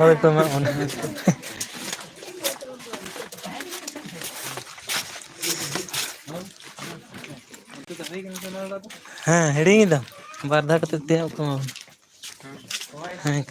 ᱦᱳᱭ ᱛᱚ ᱢᱟ ᱚᱱᱟ ᱦᱮᱸ ᱦᱤᱲᱤᱧ ᱮᱫᱟᱢ ᱵᱟᱨ ᱫᱷᱟᱣ ᱠᱟᱛᱮ ᱛᱮᱭᱟᱜ ᱠᱚ ᱦᱮᱸ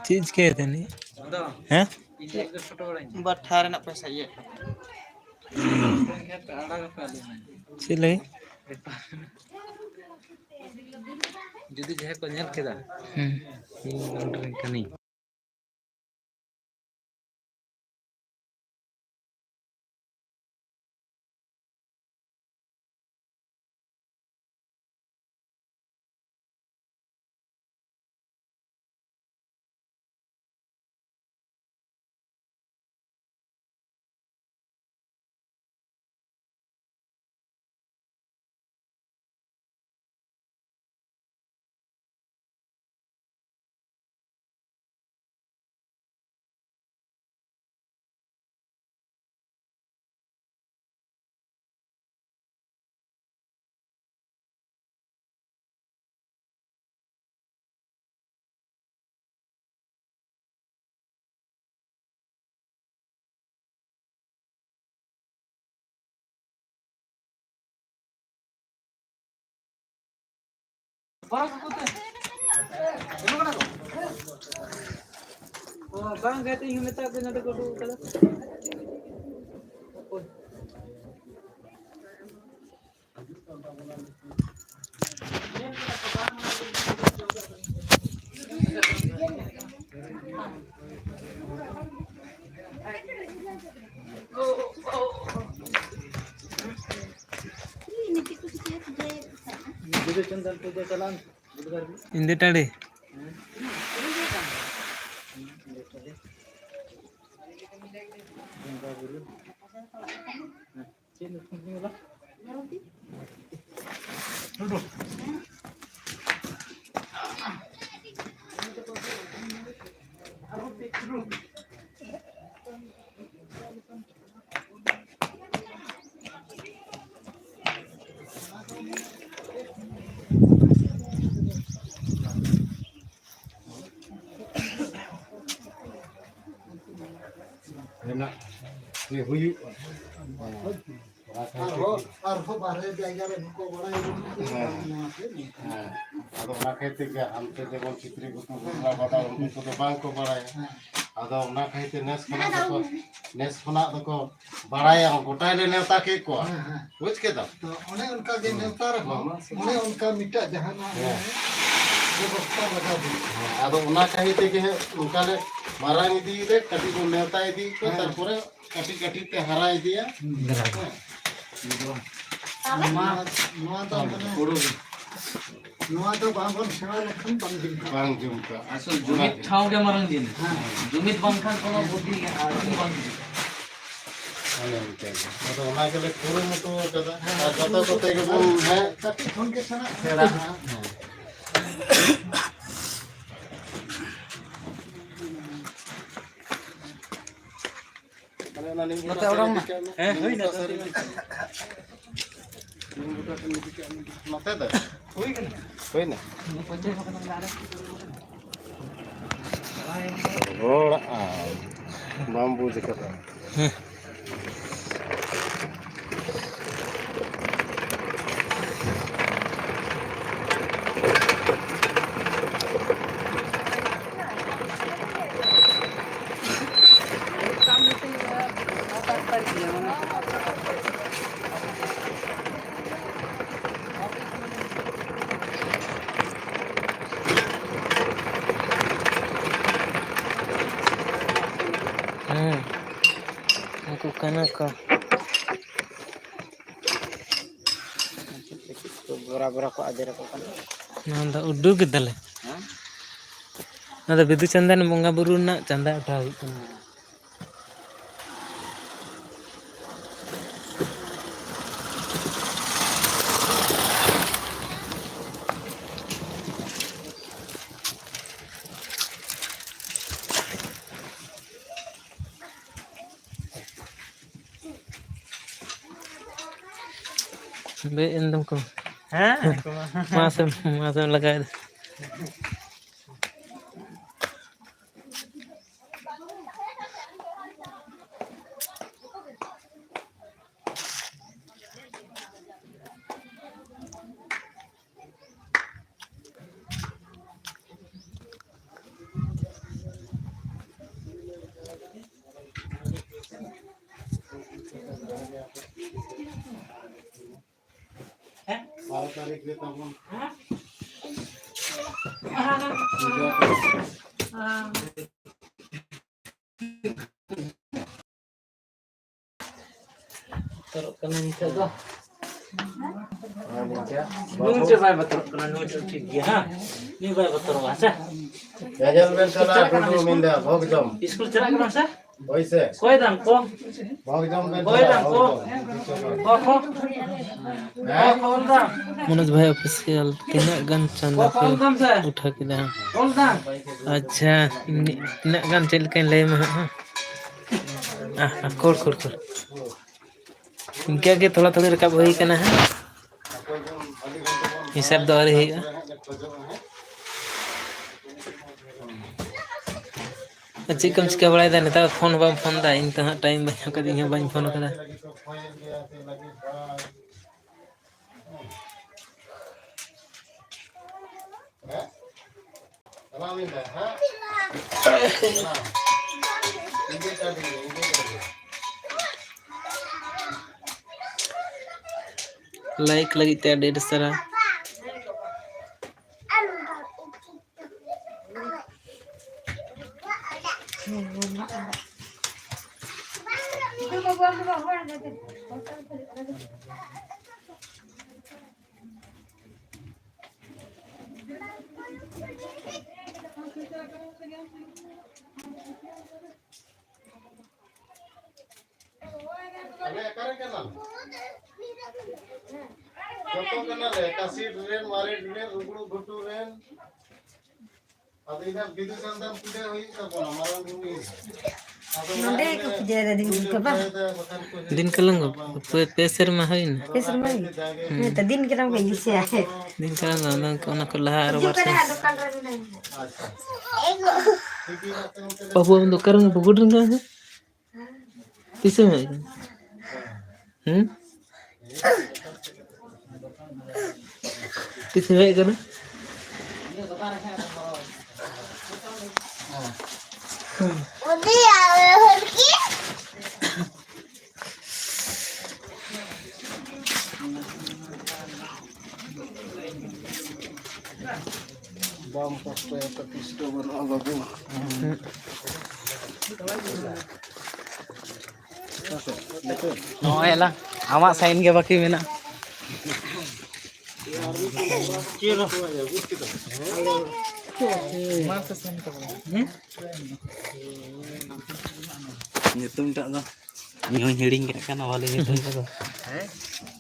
चीज के थे नहीं हैं बट्ठा रना पैसा ये चले जुदी जहे को नेल केदा कनी bang gate yung meta ko na ko kala Inde tadi enak ni huyu arho bahre jayga re ko bada ado ona khaite ge amte jemon chitri gutu gura bada unku to bang ko baraya ado ona khaite nes khona doko baraya gotai le neuta ke ko buj ke da to one unka ge neuta re one unka mita jahana व्यवस्था लगा दी ado ona khaite ge unka le marang idi le kati ko neuta idi ko tarpore kati kati te hara idiya noa to noa to bangon sena lekhan bang jumka asal jumit thau ge marang din jumit bangkhan kono buddhi bang ado ona ke le kuru moto kada kata kota ge bon hai kati khon ke sena sera Nota orang mah. Heuy na Nota dah. Heuy na. Oh, bambu dekat. Aku kanaka. Bora-bora ko ajar ko kan. Nanda udu gedale. Nanda bidu chandan bonga buru na chanda utha hu kana. Be endam ko. Masam lगा they. Para tarik dia tabung. Taruh kana ni ka. Ninja. Nung je bai batur kana nung ठीक गया हां. Ni bai batur वाचा. Jajal men kala dulu minda bhog jam. School चला करा सा. Oise. कोई दाम को. Bhog jam men. कोई दाम को. को. मनोज भाई ऑफिशियल तीना गन चंदा पे उठा के दा अच्छा तीना गन चल के ले में कोर कोर कोर इनके के थोड़ा थोड़ा रकब होई कना है हिसाब दो रहेगा अच्छी कम से बड़ा दा नेता फोन बम फोन दा इन कहां टाइम बचा कर दिया बन फोन करा लाइक लगी ते 150 सारा Joto kenal ya, kasih duren, mari duren, ruguru gutu duren. Ada ini bidu sandam pude hoy sabon, amaran dulu. Nonde ko jere din ko ba दिन कलंग पेसर में है ना pesar mai ne ta din kiram ke isi ahe दिन कलंग ना कोना को लहार वर्ष बाबू हम तो करेंगे बुगुड़ रंगा है किसे में किसे में करना Bam pakai petis doang babu. No lah. Amak sign ke baki mena. Nyutum tak tu. Nyonya hiring kira kan awal nyutum tu.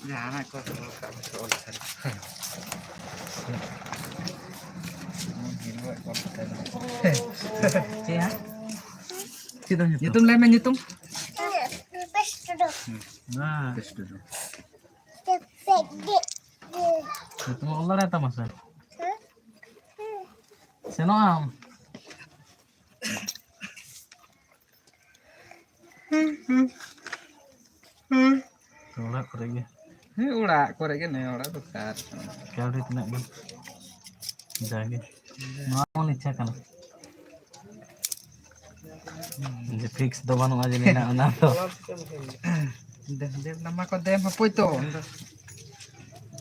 Jangan aku soal tadi. Nyutum lah main nyutum. Nah, itu mau oleh eta masa. Senoam. Ulah korege. Ulah korege nih ulah tukar. Kau di tengah kan. Jadi, mau nih cek kan. Jadi fix do banu aja nih nak to. Dia nama kau dem apa itu?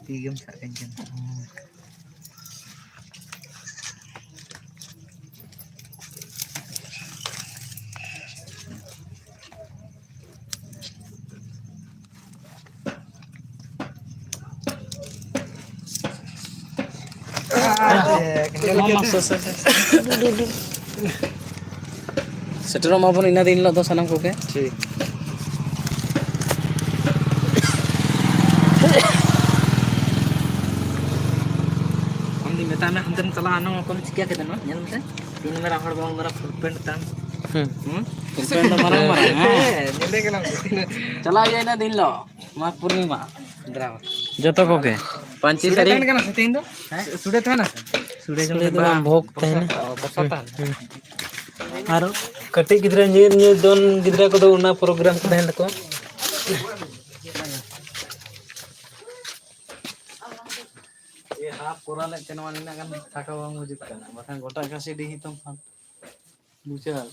Tiga sak kencan. Setelah maupun ina din lo to sanam koke. Cik. Om di meta na hantam kala ano kon chikia kita no nyal mete. Tin mera hor bang mera pulpen tam. Pulpen to marang-marang. Nyele kelang. Chala aja ina din lo. Mak Purnima. Drama. Joto koke. Panci tadi. Sudah kan setting do? Sudah tuh na. Sudah jom itu mah भोग तहने Pasatan. आरो कटी गिद्रा new new दोन गिद्रा को दो उना programme को तहन को ये हाफ कोराल चेनवा नीना kan taka bang wujud kan bahkan gota kasih dihitung kan bucal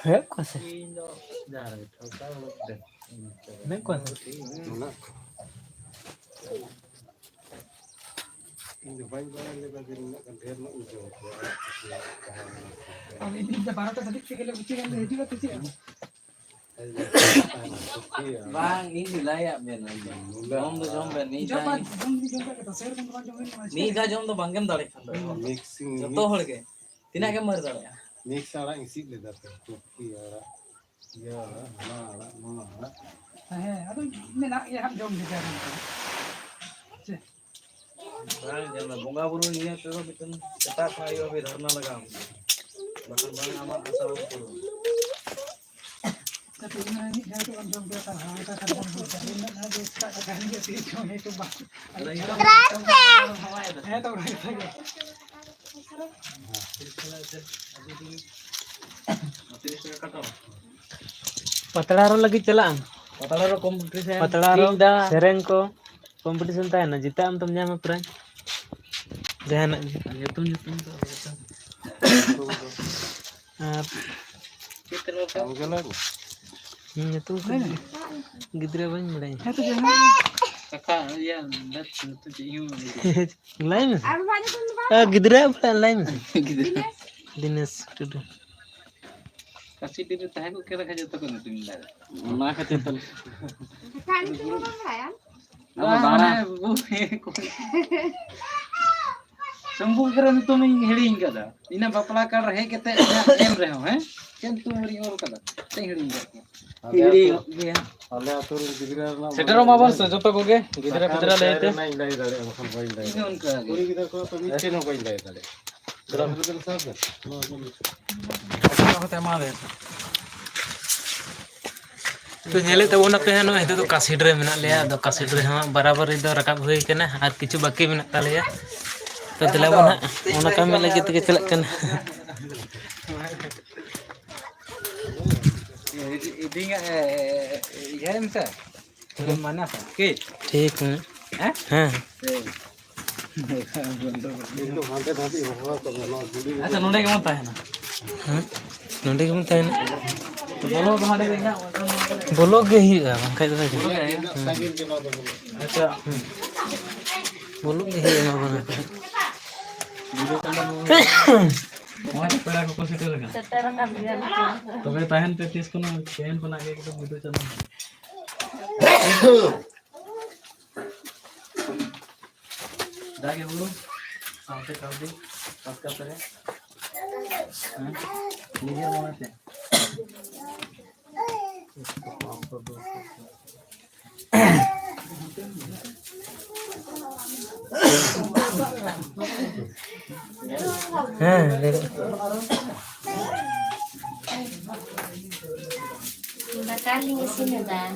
है कैसे नहीं कौन bang ini layak ben jom do jom ben ni da jom do bangem dale mixing joto hol ke tina ke mar dale mix आड़ा इसी ले जाते हैं टोपी आड़ा ये आड़ा ना आड़ा ना आड़ा bang jangan bunga buru ni tu betul cetak ayo be dharna lagam bahkan bang amat asal buru पतड़ारो लगी चला patala ro kompetisi पतड़ारो सेरेंग को कंपटीशन ता है ना जीता हम तुम ᱧᱟᱢᱟ प्राइज जहानक nyutum और nyutum गिद्रा बन बड़ाई kakak ya dat tu cium line गिद्रा बड़ा line Dinesh Tudu kasih diri tahan ko kira kaja to ko nutum la na kate tal dana bu ko sembuh kira nutum hiling kada ina bapla kar rahe kete em reho hai ken tu ri or kada te hiling kada hiling ya अल्लाह तो गिदरा ना setero mabon se joto ko ge gidra gidra leite नहीं लाई दाड़े हम कोई लाई ini unka पूरी गिदरा को तो नीचे न कोई लाई दाड़े जरा फिर साहब hote ma de तो नेले तब ना पे है ना तो कासिड रे मेना लिया तो कासिड रे हां बराबर इदो रकाब होई कना और किछु बाकी मेना तालिया तो दिला बना ओना काम लगे ते चलक कना Idinga ya mta. Mana sa? Ke? ठीक है हां तो हाथे धाती होगा तो ना जुड़ी acha nonde ke mata hai na हां नोंडे के मत है ना to bolo to hade na बोलो गे ही बंखाय तो सागिन के ना तो acha बोलो गे ही ना बना mau pera ko consider ka to be tahan te tis ko na chain ko na ke to video channel dage bulu saute kaudi paska pare nije monate हां Kali sini dah.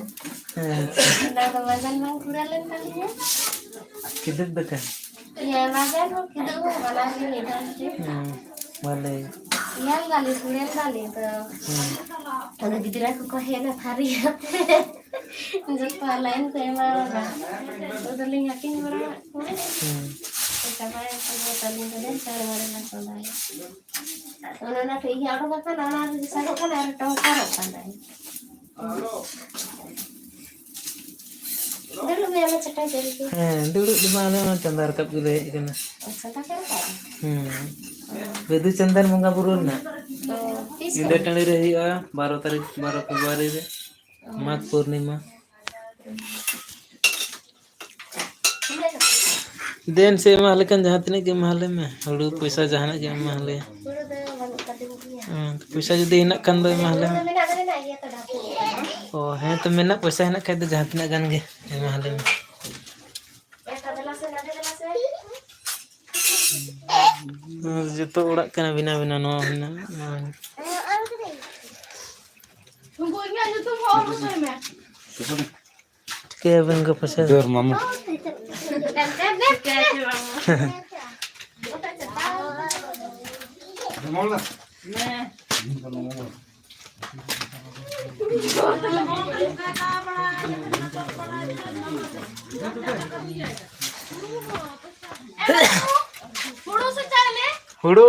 Dah badan bang kurang kalinya. किधर देखा Ya badan kita mana sini dah. माले Yang kali tu. Kalau gitu aku kau hena hari ya. Jepang lain tu emang orang. Udah lingakin orang. Sampai kalau tadi tu dan cara orang langsung dah. Orang nak pergi orang makan orang di sana kan ada tongkar apa dah. Dulu memang cetai jadi tu. dulu di mana canda rakap gule ikana Cetai kan tak? bedu chandan munga burun na Pis. inde tani rehi 12 तारीख 12 फरवरी रे Magh Purnima then से महल kan जहाँ तने के महल में हड़ू पैसा जहाँ के महल Dulu tu baru tadi punya. पैसा जुदी हिना kan दो महल Dulu mana ada nak ia tu dapur. ओ है तो मेना पैसा हिना खाय दो जहाँ तने गान गे महल में जतो उड़ाग कना बिना बिना नो हिना के बन को पैसा তোর মামা हुड़ू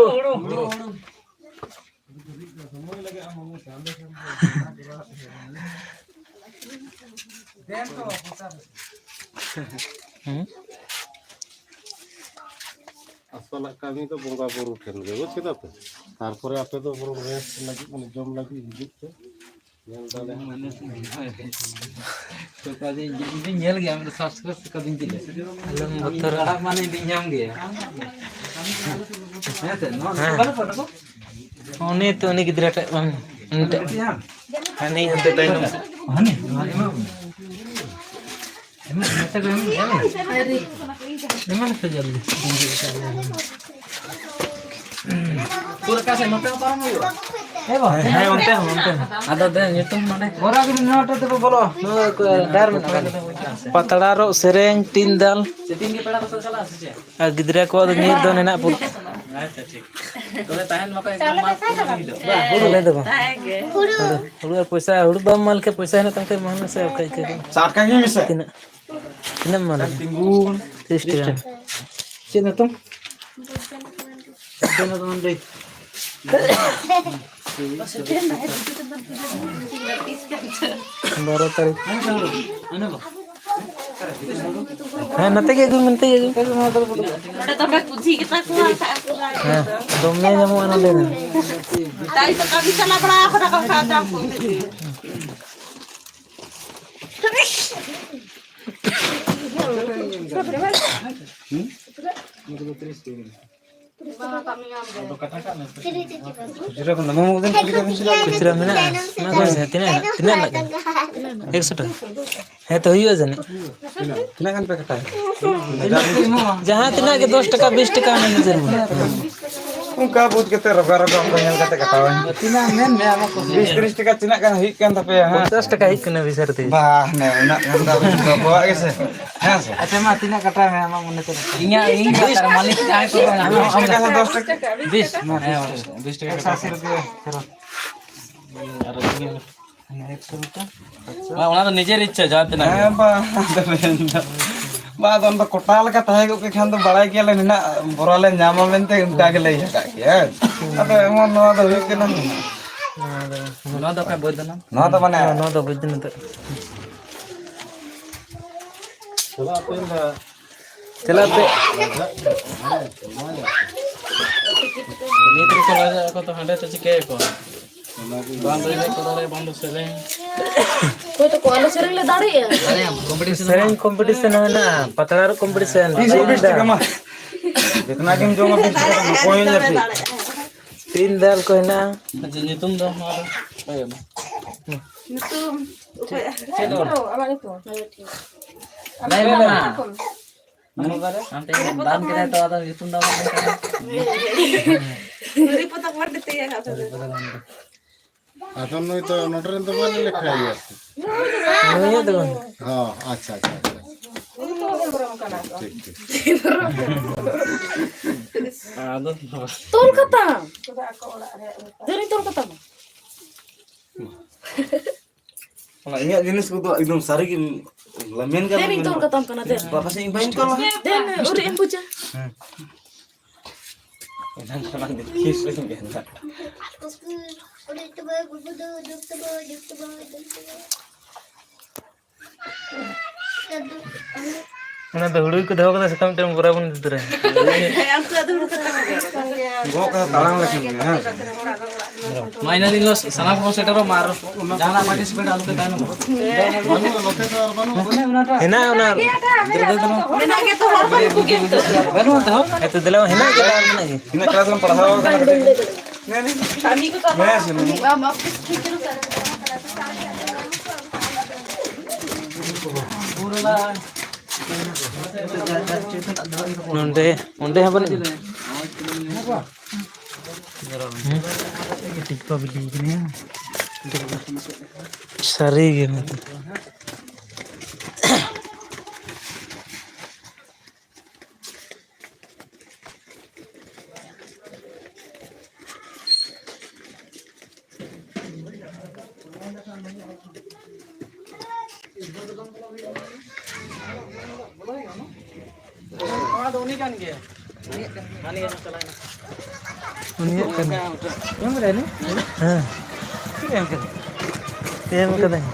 আসলে kami তো বঙ্গা বড় ঠেন গে বুঝছ তো তারপরে আপনি তো বড় রেস্ট লাগি মানে জম লাগি হিজুক তো ñel dale तो कदी इदी nyel गया मैं सब्सक्राइब कदी दिले अलम बतर अड़ा माने इदी nyam गया है तो नो बालो पड़ो ओने तो ओने गिदरा टा उनटे हानि अंते टाइम हने एमे मत गम एमन से जल्दी पूरा कासे मत पारम हो है उनटे ada deh itu mana orang ini nota tu bolo डार में पतड़ा रो सेरेंग तीन दाल setting ke pada pasal salah sih आ गिदरा को तो नीर दो नेना पुर अच्छा ठीक तोले tahan maka ekdom maaf hidup बोले दो हुड़ू पैसा हुड़ू बम माल के पैसा है ना तंके महल से कई के साठ का ही मिसे तीन तीन माल tinggung 30 टाइम cina tuh दोनों तो मंडे 12 तारीख है नते के मिनते के Ada tempat kunci kita keluar tak pulang. हां दोमने जमो आना लेना Tadi tak bisa lah pernah aku nak kata aku. खुचरा में ना मैं कौन से तिना तिना लगा 100 है तो हुई जने कितना kan पे कटा है जहां तिना के 10 टका 20 टका में नजर में उनका बुत के ते रगा रगा बनियान kata katawan tina men me ama ko 20-30 टका tina kan hik kan tapi ya 50 टका ही कने विसरते bah ne unak kan dah bawa ke se ha se acha ma tina kata me ama mone to inya tar malik jahe ko ama 10 टका 20 20 टका 80 रुपया ona to nijer ichha jate na ha bah बाद उनका कोटाल का ताहे को खान तो बड़ा के ले ना बोराले न्यामा मेनते उनका के ले का के अबे एमन नो तो हुई के ना no to ka bodana ना तो माने नो तो बुझन तो चला पे nitri ko la ko to hande to chike ko bando ile ko dale bando sele Kau tu kau sering le dari ya? are competition सेरेंग कंपटीशन है ना पतला रो कंपटीशन 20 टका मा जितना किम जो 20 टका कोई नहीं तीन दाल को है ना nyutum do ma ayo Alay mo na. Ano ba rin? Ante, dan kita ito ata nyutum daw mo ka. Dari potak war dete ya kata. ᱟᱫᱚ ᱱᱩᱭ ᱫᱚ ᱱᱚᱰᱮ ᱨᱮᱱ ᱫᱚ ᱵᱟᱞᱮ ᱞᱮᱠᱷᱟᱭᱟ ᱥᱮ ᱱᱩᱭ ᱫᱚ ᱵᱟᱝ ᱦᱚᱸ ᱟᱪᱪᱷᱟ ᱟᱪᱪᱷᱟ ᱴᱷᱤक ठीक Tol kata. Dari tol kata. Kalau ingat jenis itu एकदम सारी की lamen kan Dari tol kata kana der. bapak sih bain kalau Den uri en puja. dan kalau di kis lagi kan ᱚᱱᱟ ᱫᱚ ᱦᱩᱲᱩ ᱠᱚ ᱫᱚᱦᱚ ᱠᱟᱫᱟ ᱥᱮ ᱢᱤᱫᱴᱟᱝ ᱵᱚᱨᱟ ᱵᱚᱱ ᱤᱫᱤ ᱛᱚᱨᱟᱭᱟ Aku ada uri kata. gua kan talang lagi ya Mainan ini lo sana ko setero mar. Jangan participate alu ke tanu. ᱦᱮᱱᱟᱜ ᱚᱱᱟ Mena ke to hor kan ku gitu. Banu tahu? ᱮᱛᱚ ᱫᱮᱞᱟ ᱦᱮᱱᱟᱜ ᱜᱮ ᱫᱟᱢ ᱢᱮᱱᱟᱜ ᱜᱮ ini kelas kan pernah kan Kami ku to. Yes, ini. Maaf kicir kan. ᱱᱚᱸᱰᱮ ᱚᱸᱰᱮ ᱦᱚᱸ ᱵᱟᱹᱱᱩᱜ ᱥᱟᱹᱨᱤ ᱜᱮ Unikan ke? Ani yang salah. ᱩᱱᱤᱭᱟᱜ ᱠᱟᱱᱟ Yang mana ni? ᱦᱮᱸ Yang kan? ᱮᱢ ᱠᱟᱫᱟᱧ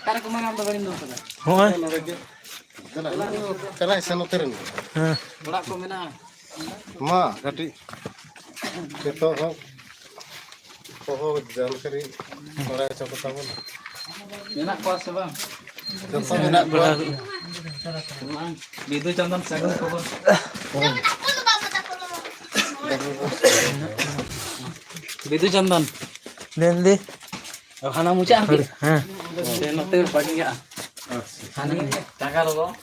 Karena kemana anda beri dulu kan? ᱦᱚᱸᱜᱼᱚᱭ चला सेनोते ᱨᱮᱱ ᱦᱮᱸ Bola ko mena. मा कटी तो हो तो जानकारी बड़ा चपता बोल Mena ko sa bang. जब मेना बड़ा Bidu Chandan sagun ko. Bidu Chandan. Then they Hana mucha hampir. हाँ Saya nanti pagi ya. Hani jaga logo.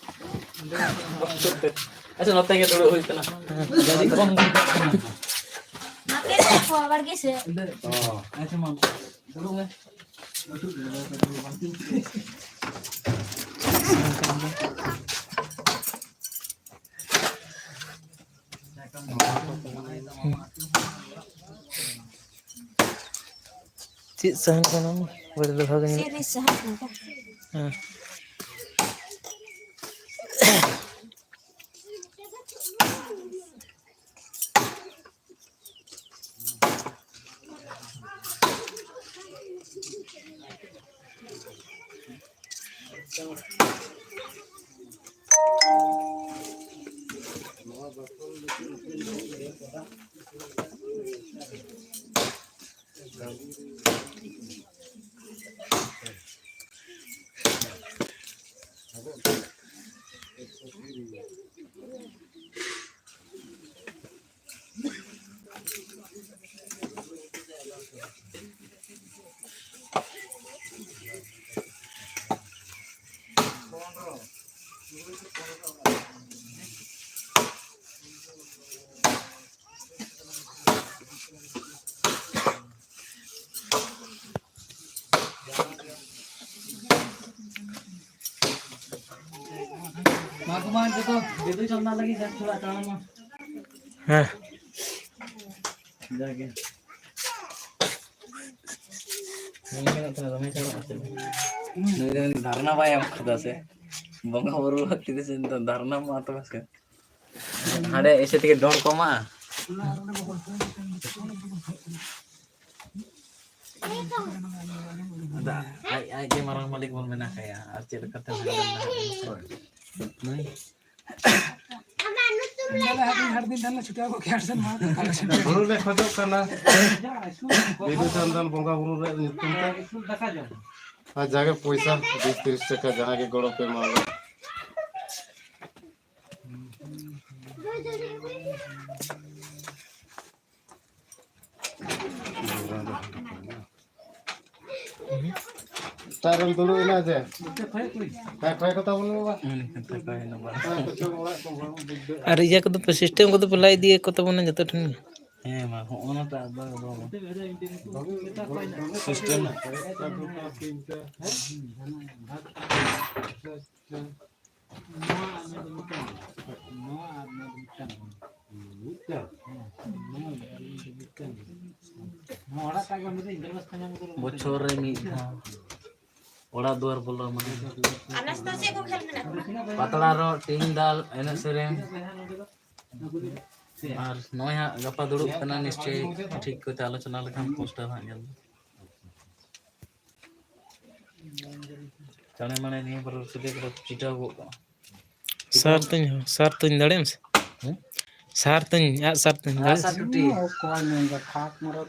Acha nanti ke dulu hoy tana. Jadi kom. Makin aku abar gese. Acha mam. Dulu nge. चीज सहन करना बड़े लोग भागेंगे Siri sehat enggak? हाँ Aku mah itu Bidu Chandan lagi kan coba tangan mah. हाँ Jaga. Ini kan terlalu macam ini dharna bayam khada se. Bonga baru hati se dharna ma to kas. Hade ऐसे टिके door को मा. Ada, ai ke marang malik mon mena kaya arti dekat बुरु ले खजो कना बिदु चंदन बोंगा बुरु रे नितुम ते आ जाके पैसा 20-30 टका जहां के गड़ो पे मारो ᱥᱴᱟᱨ ᱨᱮᱢ ᱫᱩᱲᱩᱵ ᱮᱱᱟ ᱡᱮ ᱠᱷᱚᱭ ᱠᱚ ᱛᱟᱵᱚᱱ ᱢᱮ ᱵᱟ ᱟᱨ ᱤᱭᱟᱹ ᱠᱚᱫᱚ ᱯᱮ ᱥᱤᱥᱴᱮᱢ ᱠᱚᱫᱚ ᱯᱮ ᱞᱟᱭ ᱤᱫᱤᱭᱟ ᱠᱚ ᱛᱟᱵᱚᱱᱟ ᱡᱚᱛᱚ ᱴᱷᱮᱱ ᱜᱮ ᱦᱮᱸ ᱢᱟ ᱦᱚᱸᱜᱼᱚ ᱱᱟ ᱴᱟᱜ সিস্টেম বছর রে মিদ ধাও ওড়া দুয়ার বলো মানে Anastasia ko khel mena. পাতলা র টিং দাল এনে সেরেন আর নয় হাঁ গাপা দুড়ুব কানা নিশ্চয় ঠিক কইতে আলোচনা লেখান পোস্টার হাঁ গেল চানে মানে নিয়ে পর সুদে করে চিটাও গো सार तुम दाड़े से सार तुम सार तुम दाड़े আশা টুটি कोई नहीं का फाक मरा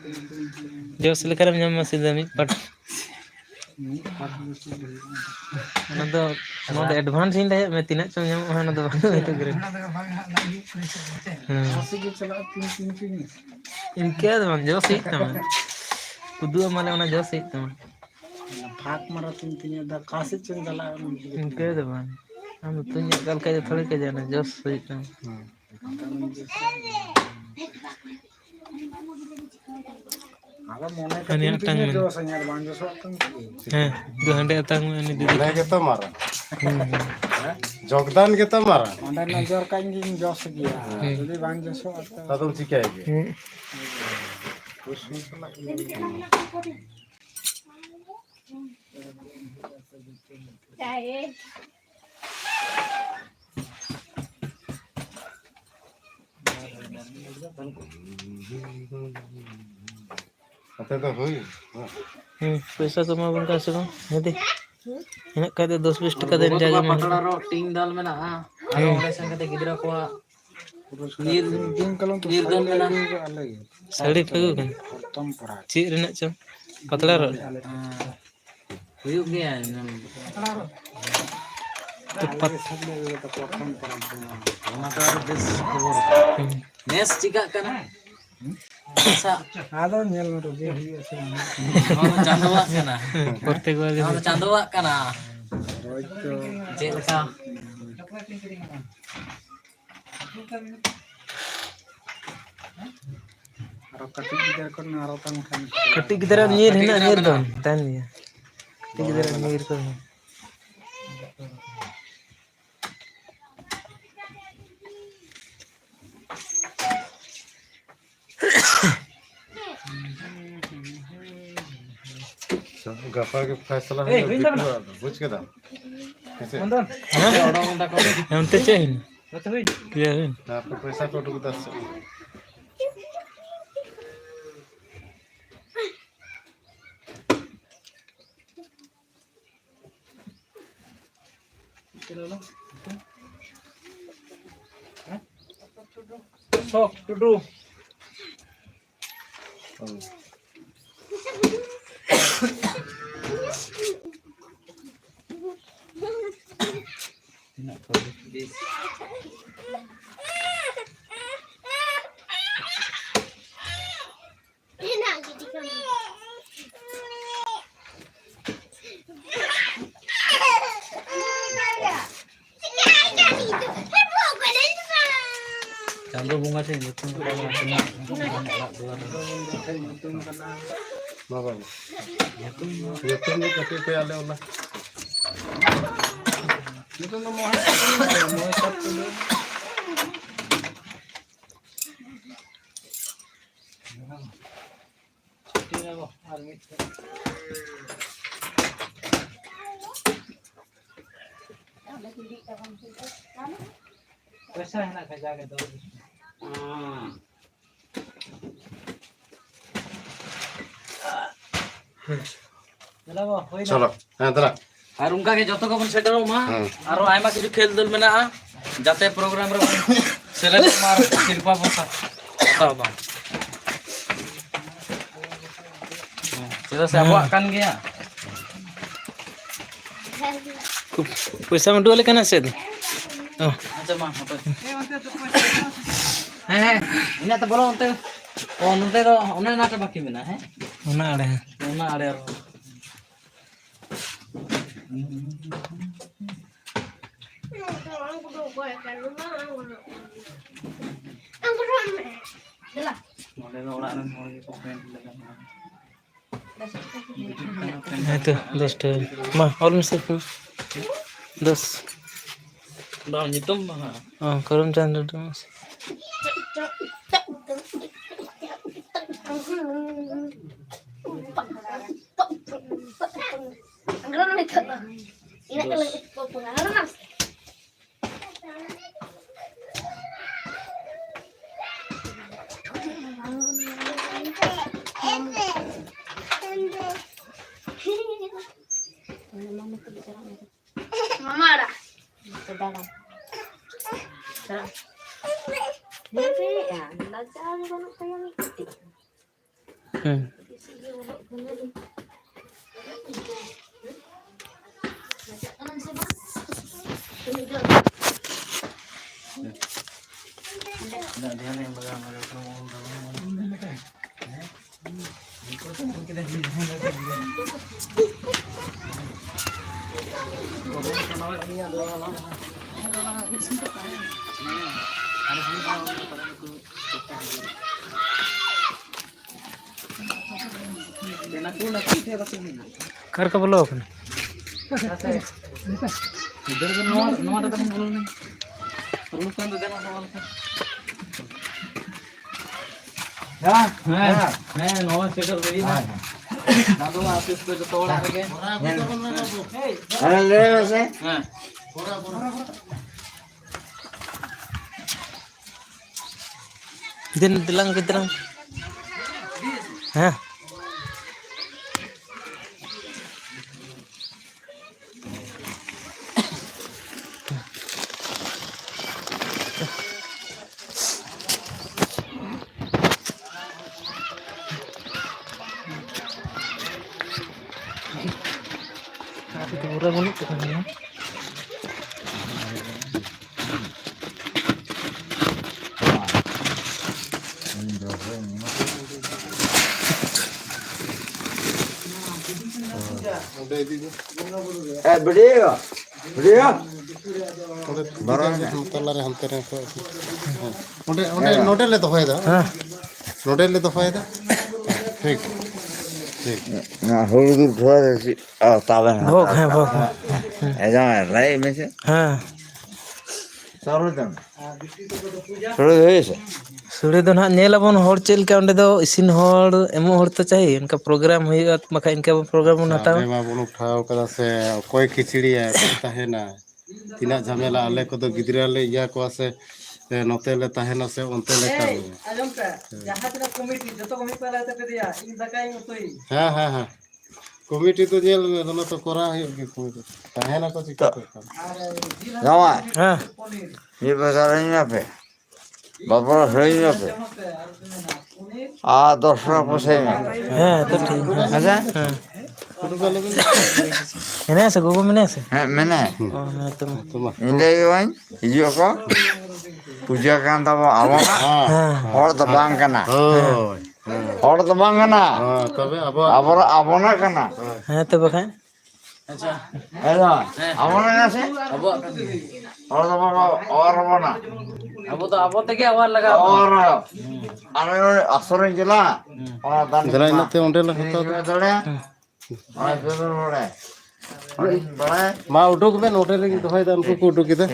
जो सिलेकर में जम सीधा मिट पट ना तो एडवांस इन दे मैं तीन चम जम ना तो तो करे ऐसे के चला तीन इनके तो जो सही तम कुदु माले ना जो सही तम फाक मरा तीन दा कासे चंग दला इनके तो बन हम तुम कल के थोड़े के जाना जो सही तम आगा मोने अनि टंग में जो संयार बांजो सो हां दो हंडे तंग में नि दीदी ᱚᱸᱰᱮ ᱜᱮᱛᱚ ᱢᱟᱨᱟ ᱡᱚᱜᱫᱟᱱ ᱜᱮᱛᱚ ᱢᱟᱨᱟ अंडा नजर कांगी जोस गया जदी बांजो सो ᱛᱟᱫᱚᱢ ᱪᱤᱠᱟᱹᱭ ᱜᱮ Đây. ᱟᱛᱮ ᱫᱚ ᱦᱩᱭ पैसा कमा बन का सको हेदे ᱤᱱᱟᱹᱜ ᱠᱟᱛᱮ 10-20 ᱴᱟᱠᱟ ᱫᱮᱱ ᱡᱟᱜᱮ ᱢᱟ পাতলা র টিং দাল মেনা আর ওড়ে সঙ্গে গিদরা কো दिन कलम तो নির্দল মেনা अलग साड़ी पगु कन तम पड़ा ची रेना चम पतला रो ᱦᱩᱭᱩᱜ ᱜᱮᱭᱟ तो पत ᱚᱱᱟ ᱛᱚ ᱟᱨ ᱵᱮᱥ ᱠᱷᱚᱵᱚᱨ ᱱᱮᱥ ᱪᱤᱠᱟᱜ ᱠᱟᱱᱟ ᱟᱥᱟ आदो नेल में रोजे हुई ऐसे ᱱᱚᱣᱟ ᱪᱟᱸᱫᱳᱣᱟᱜ ᱠᱟᱱᱟ प्रत्येक बार ᱱᱚᱣᱟ ᱪᱟᱸᱫᱳᱣᱟᱜ ᱠᱟᱱᱟ रोज तो ᱪᱮᱫ ᱞᱮᱠᱟ आरो कटिंग गिदर को नारो तन खान कटी गिदरा नीर हिना नीर दो तान दिया कटी गिदरा नीर को ᱜᱟᱯᱟ ᱜᱮ ᱯᱷᱟᱭᱥᱟᱞᱟ ᱦᱩᱭᱩᱜᱼᱟ ᱵᱩᱡ ᱠᱮᱫᱟ हमते चाहिए क्या है ᱛᱟᱨᱯᱚᱨ ᱯᱚᱭᱥᱟ ᱠᱚ ᱩᱰᱩᱠ ᱫᱟ sok tudu Enak gitu kan. ᱪᱟᱸᱫᱳ ᱵᱚᱸᱜᱟ ᱴᱷᱮᱱ ᱧᱩᱛᱩᱢ ᱠᱚ ᱚᱲᱟᱜ ᱫᱩᱣᱟᱹᱨ ᱵᱟᱵᱟ ᱧᱩᱛᱩᱢ ᱫᱚ ᱠᱟᱹᱴᱤᱡ ᱯᱮ ᱟᱞᱮ ᱚᱱᱟ itu no moha moha sab to पैसा है ना खजा के दो চলো হ্যাঁ দাঁড়া আর উনকা কে যত কখন সেটারও মা আরো আইমা কিছু খেল দল মেনা যাতে প্রোগ্রাম রে সেলেক্ট মার শিল্পা বসা তাও দাও সেটা আবো কান গিয়া पैसा में डोले कना से আচ্ছা মা হতে হ্যাঁ ইনা তো বলো অন্তে অন্তে তো অনে নাটা বাকি মেনা হ্যাঁ ओना आड़े ওনা আড়ে আর ᱱᱚᱰᱮ ᱫᱚ ᱚᱲᱟᱜ ᱨᱮᱱ ᱦᱚᱲ ᱜᱮᱠᱚ ᱯᱮᱱᱴ ᱞᱮᱫᱟ ᱦᱮᱸ तो 10 টাকা मा और मिसे 10 ᱵᱟᱝ ᱧᱩᱛᱩᱢ ᱵᱟᱝ हाँ करम चंद्र तो Mama ada. Sedang. Sedang. Tapi ya, belajar kalau saya ngikuti. ध्यान yang bagaimana कर का बोलो अपन इधर के नवा दादा बोल नहीं रूल kan तो देना सवाल का नवा सेटल रेडी ना दादू ऑफिस पे तो तोड़ा लगे अरे ले वैसे हां दिन दिlang ke dilang हाँ itu udah mulai kan ya video video तलारे हंते रे को ओंडे ओंडे नोडे ले दोफायदा हां नोडे ले दोफायदा ठीक ठीक ना होल दूर थोड़ा सी तावे भोग है भोग ऐसा राय में से हाँ सारो जन थोड़ा है से सुड़े दो ना नेलाबन हर चेल का उंडे दो इसिन हर एमो हर तो चाहिए इनका प्रोग्राम हुईगा मखा इनका प्रोग्राम उठाओ मा बन उठाओ कदा से कोई खिचड़ी है ताहेना तिना झमेला आले को तो गिदरा ले या को से नोते ले ताहेना से ओनते ले कर आजम का जहां तक कमिटी जतो कमिटी पहले ते दिया इन दकाई उतोई हां हां हां कमिटी तो जेल में तो करा है कि कमिटी ताहेना को चिका जावा हाँ ये बता रही है पे बाबा सही है पे आ 10 पैसे में हाँ तो ठीक अच्छा हाँ ini asa gogo mana asa मैंने oh nah tuh इंदे वन हिजो को पूजा kan तब आवो और तो बांग करना और तो बांग करना हां तबे अब अब ना करना हाँ तो बखान अच्छा ऐसा अब ना से अब और तो बांग और बना अब तो क्या आवाज लगा और अरे असर जिला और दान जरा इनते ओंडे ले हतो दड़े और तो बड़े बड़े मा उडुक में नोटे ले दोफायदा उनको को उडुक दे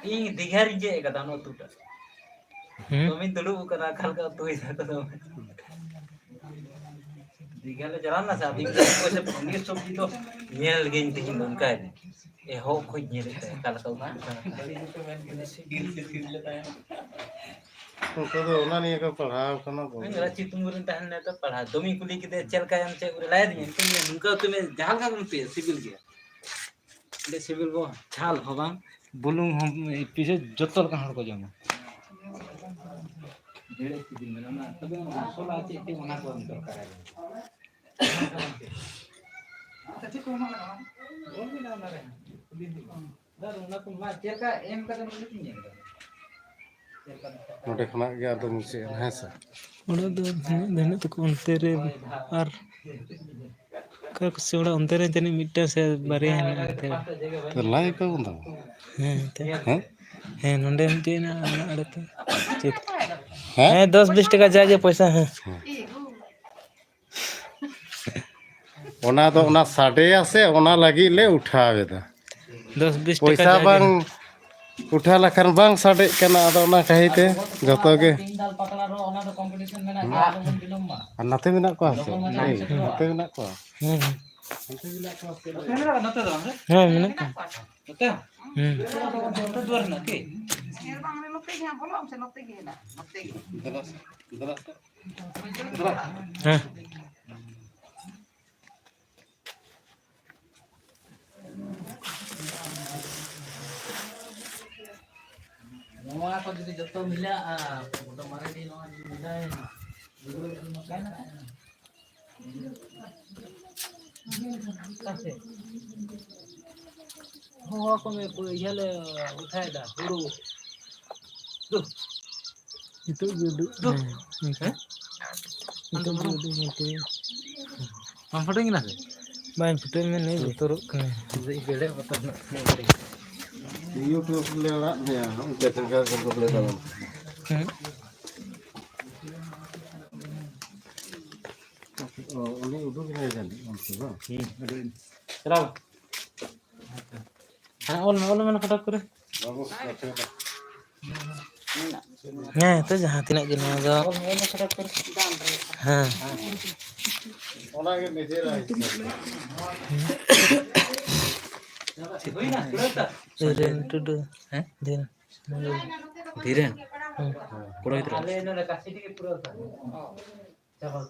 ᱤᱧ ᱫᱤᱜᱷᱟ ᱨᱤᱧ ᱡᱮ ᱠᱟᱫᱟ ᱱᱚ ᱛᱩᱴᱟ ᱛᱚᱢᱤᱧ ᱫᱩᱲᱩᱵ ᱠᱟᱱᱟ ᱠᱷᱟᱞᱠᱟ ᱛᱩᱭ ᱫᱟ ᱫᱤᱜᱷᱟ ᱞᱮ ᱪᱟᱞᱟᱣ ᱞᱮᱱᱟ ᱥᱮ ᱟᱫᱤ ᱯᱚᱭᱥᱟ ᱱᱤᱭᱟᱹ ᱥᱚᱵᱡᱤ ᱫᱚ ᱧᱮᱞ ᱜᱮᱧ ᱛᱤᱦᱤᱧ ᱫᱚ ᱚᱱᱠᱟ ᱮᱦᱚᱵ ᱠᱷᱚᱡ ᱧᱮᱞ ᱠᱟᱞᱠᱟ उनको तो ओना नहीं का पढ़ाओ करना ᱤᱧ ᱨᱟᱪᱤ ᱛᱩᱝᱜᱩᱨᱤᱧ ᱛᱟᱦᱮᱱ ᱱᱮ ᱛᱚ ᱯᱟᱲᱦᱟ ᱫᱚᱢᱤ ᱠᱩᱞᱤ ᱠᱮᱫᱮ ᱪᱮᱫ ᱞᱮᱠᱟᱭᱟᱢ ᱪᱮᱫ ᱠᱚ ᱞᱟᱭ ᱫᱤᱧ ᱱᱩᱝᱠᱟ ᱛᱩᱢᱮ ᱡᱟᱦᱟᱸ ᱞᱮᱠᱟ ᱵᱚᱱ ᱯᱮ ᱥᱤᱵᱤᱞ ᱜᱮᱭᱟ ᱚᱸᱰᱮ ᱥᱤᱵᱤᱞ ᱠᱚ ᱪᱷᱟᱞ ᱦᱚᱸ ᱵᱟᱝ ᱵᱩᱞᱩᱝ ᱦᱚᱸ ᱯᱤᱥᱮ ᱡᱚᱛᱚ ᱞᱮᱠᱟᱱ ᱦᱚᱲ ᱠᱚ ᱡᱚᱢᱟ ढेड़े दिन में ना तब मसाला चेक के मना कर दरकार है अच्छा को मा लगा बोल भी ना रे दादा उना को मा चेक का एम का तो नहीं है नोटे खनाक गया तो मुझे है सर ᱚᱲᱟᱜ ᱫᱚ ᱫᱷᱟᱹᱱᱤ ᱛᱟᱠᱚ ᱚᱱᱛᱮ ᱨᱮ ᱟᱨ ᱚᱠᱟ ᱠᱚ ᱥᱮ ᱚᱲᱟᱜ ᱚᱱᱛᱮ ᱨᱮ ᱡᱟᱹᱱᱤᱡ ᱢᱤᱫᱴᱟᱝ ᱥᱮ ᱵᱟᱨᱭᱟ ᱦᱮᱱᱟᱜᱼᱟ ᱚᱱᱛᱮ ᱨᱮ तो लाई को बंदा ᱦᱮᱸ ᱮᱱᱛᱮ हैं ᱦᱮᱸ ᱱᱚᱸᱰᱮ ᱢᱤᱫᱴᱮᱡ ᱦᱮᱱᱟᱜᱼᱟ ᱚᱱᱟ ᱟᱲᱮᱛᱮ ᱪᱮᱫ हैं ᱦᱮᱸ 10-20 টাকা जाके पैसा है ओना तो ओना साडेया से ओना लगी ले उठावेदा 10-20 টাকা पैसा जाके बांग उठा लखन बांग साडे कना आदो ओना कहिते जतो गे दाल पतला रो ओना तो कंपटीशन में ना आलो बन बिलम मा और नाते मेना को हसे नाते मेना को हम्म नाते मेना को मेरा नते दो हमरे हाँ मैंने कहा नते तो द्वार ना के दला दला हाँ नोआ को जदी जतो मिला मोटो मारे दी नोआ मिला है गुरु मकान कैसे हो को में यले उठाएगा गुरु itu duduk हैं itu duduk nanti हम फटेंगे ना main putar में नहीं betul kan से बेड़े पता ना यूट्यूब ले ला ने हम कैसे कर को ले दाम उन्हें उधर नहीं जानी हमसे ना चलाओ हाँ और मैंने फटाक करे बाबू हाँ तो जहाँ तीन के नया जो हाँ ओना के निजे रहा धीरेन टुडू हैं धीरेन धीरेन पूरा इधर अरे इन्होंने काशी के पूरा था चलो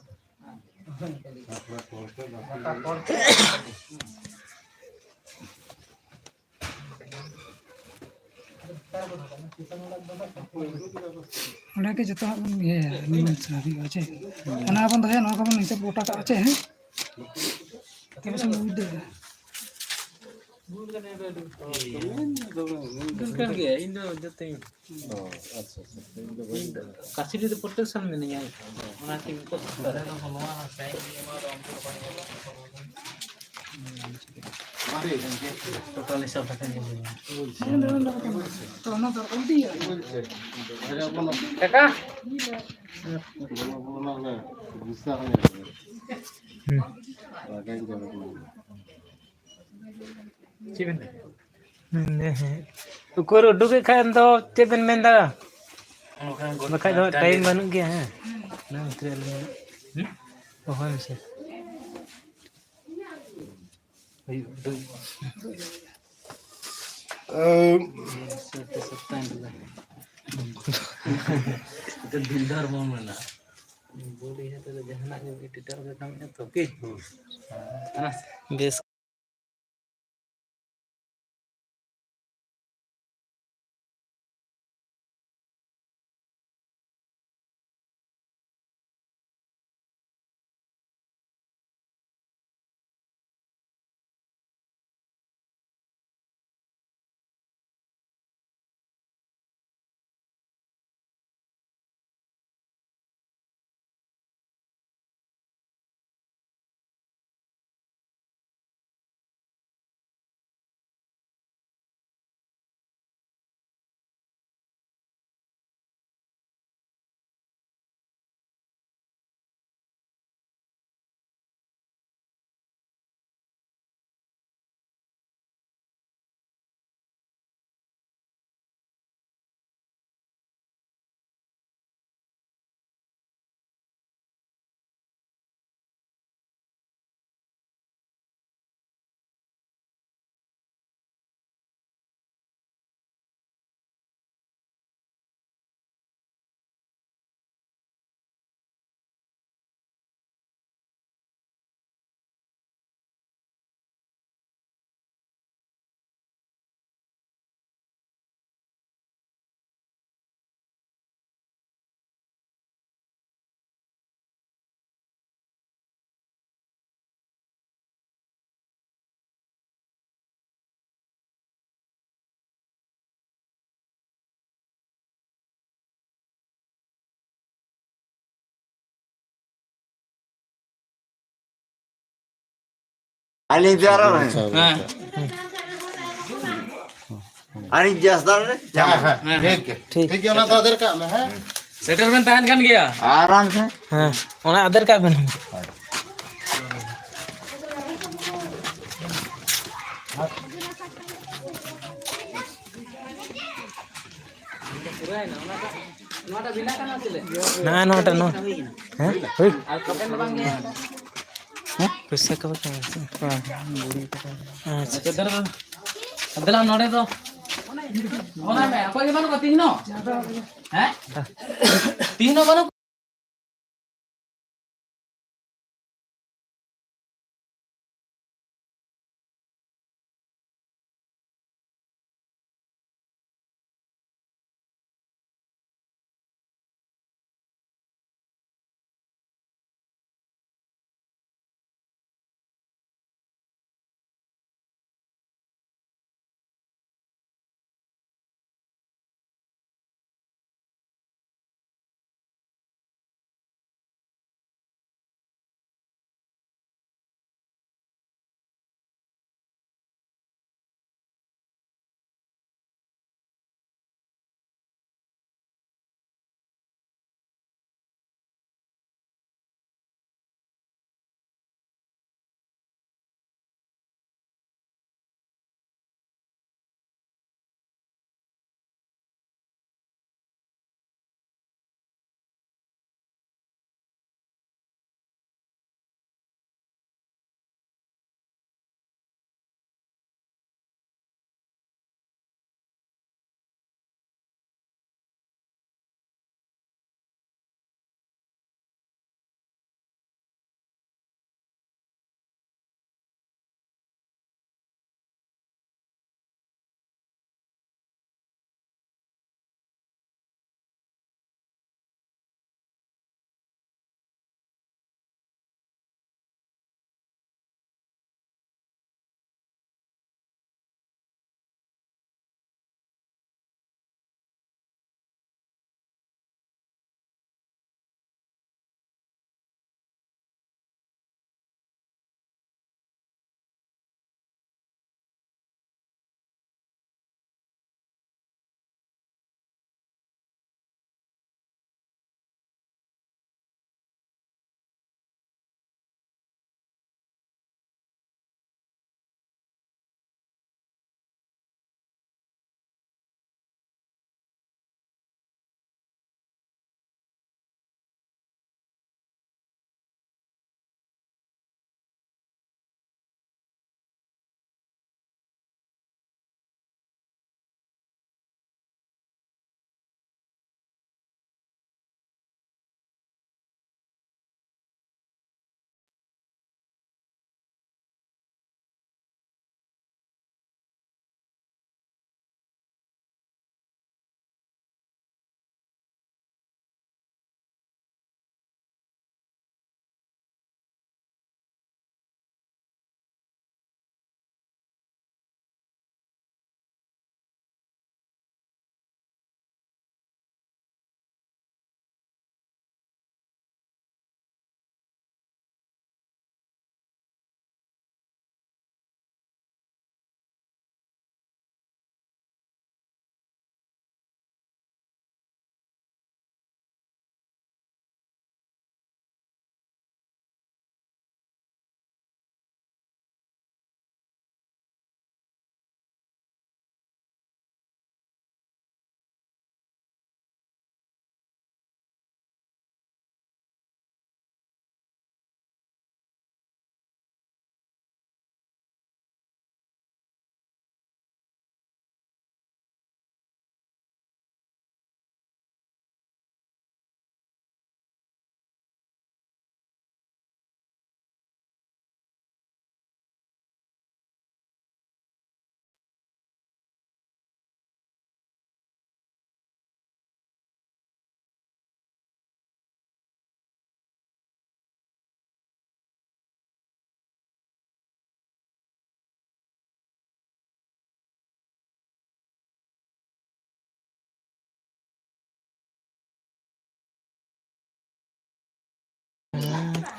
ᱚᱸᱰᱮ ᱜᱮ ᱡᱚᱛᱚ ᱵᱚᱱ ᱤᱭᱟᱹᱭᱟ ᱱᱤᱢᱚᱱ ᱥᱟᱹᱨᱤ ᱟᱪᱷᱮ ᱚᱱᱟ ᱵᱚᱱ ᱫᱚᱦᱚᱭᱟ ᱱᱚᱣᱟ ᱠᱚᱵᱚᱱ ᱦᱤᱥᱟᱹᱵ ᱜᱚᱴᱟ ᱠᱟᱜᱼᱟ ᱪᱮ ᱦᱮᱸ ᱛᱚᱵᱮ ᱥᱮ ᱵᱩᱡᱽ ᱫᱟᱲᱮᱭᱟᱜᱼᱟ kan gaya Indo jatuh kasih dia protection menanya nanti ikut ada pengeluaran saya total hisab akan jadi ᱛᱚ ᱚᱱᱟ ᱫᱚ ᱤᱫᱤᱭᱟ kakak बोलो ना गुस्सा है लगाएंगे जरूर cipen मैंने है उकर उडुके खान तो चेपन में दा बखाई दो टाइम बनू गया है ना उतरे ले ओ हम से itu bildar mau mana boleh ya तो जहां ना एडिटर का काम है तो के बेस Ali biara na. हाँ Ani jasdar ne. ठीक है ना तो अदर का में है सेटलमेंट तान kan गया Aram se. हाँ उन्हें आधार कार्ड बना ना नोटा नो हैं पैसा कब अच्छा अदला नोड़े तो होना में apa gimana kok tingno हैं tingno bano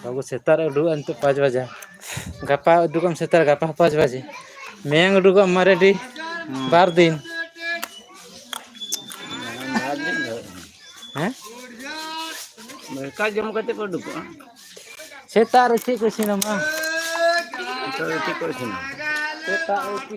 bagus setar dulu untuk 5 bajak Gapa udukam setar gapa 5 baje. Meyang udukam maredi 12 दिन. हैं? mereka jam kata kau duk. Setar uci ko sinama. Kau itu kau sini. Setar uci.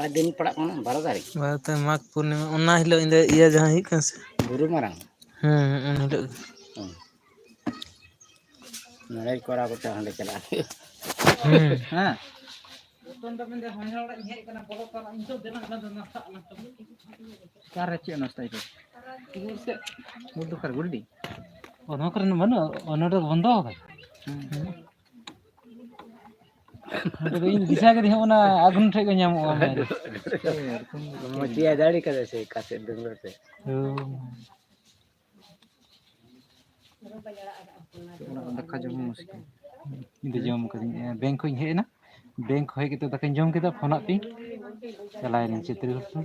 दिन पड़ा कौन 12 तारीख बात माघ पूर्णिमा उन्ना हिलो इंदे इया जहां हिक से बुरु मारang उन हिलो नरेज कोरा को हंडे चला हां तोंदा बंदे हंडा ओड़ा हेज कना बोलो करा इन तो देना नास्ता कार चे नास्ता इतो से मुदु कर गुल्डी ono karena mana ono do bondo ka ada ini bisa ke dia mana agun thai ka nyamu ama motia dari kada se kaset dengar se daka jom muskil ini jom kadin bank ko he na bank hoy kita dakan jom kita phone pi chalain chitri ko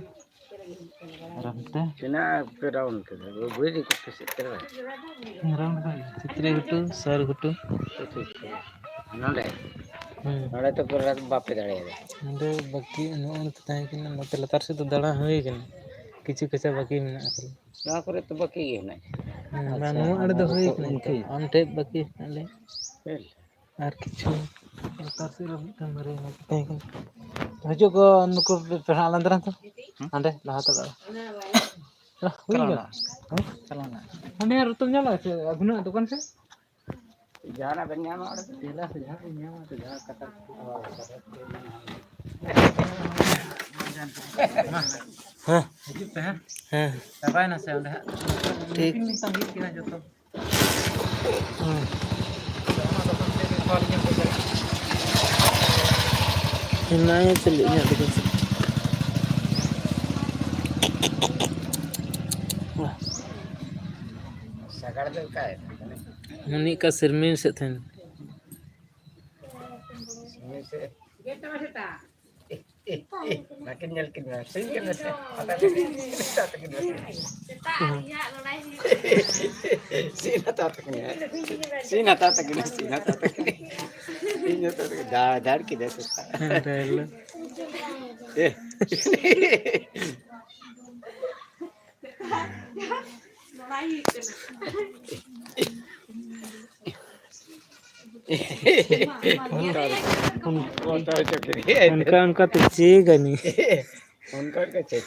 ramte kena round ke वो बुरी को से करवा round ka chitri gutu sar gutu नले नले तो पूरा बाप पे दड़े ande baki no tahay kina note latar se to dada hoy kina kichu kacha baki mena akal ना करे तो बाकी है ना manu ade do hoy kina on tape baki ale ar kichu latar se ro kamare no tahay kina hajo ko nukur pehna landran to ande laha ta चलाना चलाना हने रुतम nyala se aguna dukan se जाना बनिया में और तेला से जा न्यामा तो जा कटा हाँ हिजु पे हां हाँ दबाय ना से ओंडे ठीक तीन संगीत किना जतो Hinay celi nya dikit. Wah, सगाड़ दे का है muni ka sirmin se then. से makin nyal kin sing kan se ada sina tat kin sina tat kin sina tat da dar ki de se Dahil उनका तो चेगा नहीं उनका के चे